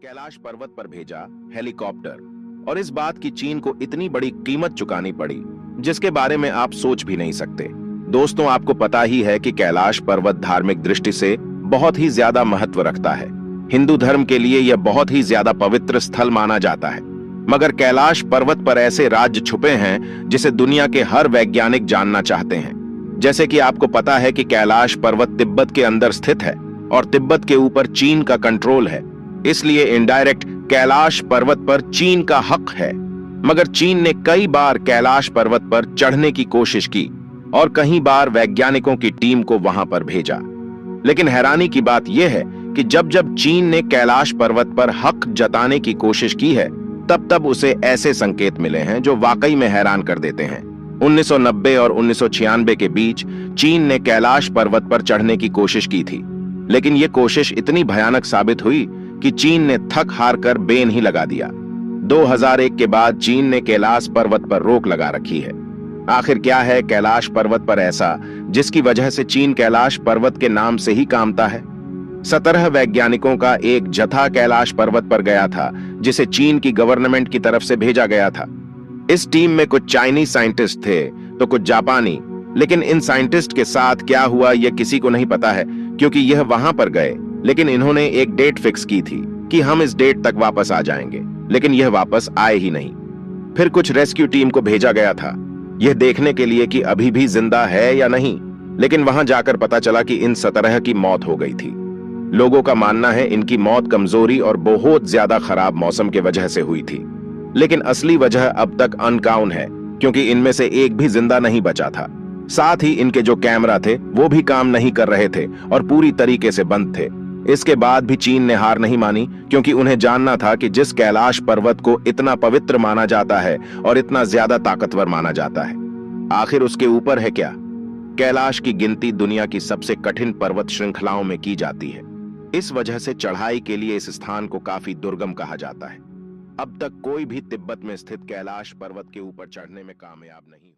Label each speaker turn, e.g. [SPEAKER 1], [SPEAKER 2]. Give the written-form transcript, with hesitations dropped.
[SPEAKER 1] कैलाश पर्वत पर भेजा हेलीकॉप्टर। और इस बात की चीन को इतनी बड़ी कीमत चुकानी पड़ी जिसके बारे में आप सोच भी नहीं सकते। दोस्तों, आपको पता ही है कि कैलाश पर्वत धार्मिक दृष्टि से बहुत ही ज्यादा महत्व रखता है। हिंदू धर्म के लिए यह बहुत ही ज्यादा पवित्र स्थल माना जाता है। मगर कैलाश पर्वत पर ऐसे राज्य छुपे हैं जिसे दुनिया के हर वैज्ञानिक जानना चाहते हैं। जैसे कि आपको पता है कि कैलाश पर्वत तिब्बत के अंदर स्थित है और तिब्बत के ऊपर चीन का कंट्रोल है, इसलिए इनडायरेक्ट कैलाश पर्वत पर चीन का हक है। मगर चीन ने कई बार कैलाश पर्वत पर चढ़ने की कोशिश की और कई बार वैज्ञानिकों की टीम को वहां पर भेजा। लेकिन हैरानी की बात यह है कि जब जब चीन ने कैलाश पर्वत पर हक जताने की कोशिश की है, तब तब उसे ऐसे संकेत मिले हैं जो वाकई में हैरान कर देते हैं। 1990 और 1996 के बीच चीन ने कैलाश पर्वत पर चढ़ने की कोशिश की थी, लेकिन यह कोशिश इतनी भयानक साबित हुई कि चीन ने थक हार कर बेन ही लगा दिया। 2001 के बाद चीन ने कैलाश पर्वत पर रोक लगा रखी है। आखिर क्या है कैलाश पर्वत पर ऐसा जिसकी वजह से चीन कैलाश पर्वत के नाम से ही कांपता है? 17 वैज्ञानिकों का एक जत्था कैलाश पर्वत पर गया था, जिसे चीन की गवर्नमेंट की तरफ से भेजा गया था। इस टीम में कुछ चाइनीज साइंटिस्ट थे तो कुछ जापानी। लेकिन इन साइंटिस्ट के साथ क्या हुआ यह किसी को नहीं पता है, क्योंकि यह वहां पर गए, लेकिन इन्होंने एक डेट फिक्स की थी कि हम इस डेट तक वापस आ जाएंगे, लेकिन यह वापस आए ही नहीं। फिर कुछ रेस्क्यू टीम को भेजा गया था, यह देखने के लिए कि अभी भी जिंदा है या नहीं, लेकिन वहां जाकर पता चला कि इन 17 की मौत हो गई थी। लोगों का मानना है इनकी मौत कमजोरी और बहुत ज्यादा खराब मौसम के वजह से हुई थी, लेकिन असली वजह अब तक अनकाउन है, क्योंकि इनमें से एक भी जिंदा नहीं बचा था। साथ ही इनके जो कैमरा थे वो भी काम नहीं कर रहे थे और पूरी तरीके से बंद थे। इसके बाद भी चीन ने हार नहीं मानी, क्योंकि उन्हें जानना था कि जिस कैलाश पर्वत को इतना पवित्र माना जाता है और इतना ज्यादा ताकतवर माना जाता है, आखिर उसके ऊपर है क्या? कैलाश की गिनती दुनिया की सबसे कठिन पर्वत श्रृंखलाओं में की जाती है। इस वजह से चढ़ाई के लिए इस स्थान को काफी दुर्गम कहा जाता है। अब तक कोई भी तिब्बत में स्थित कैलाश पर्वत के ऊपर चढ़ने में कामयाब नहीं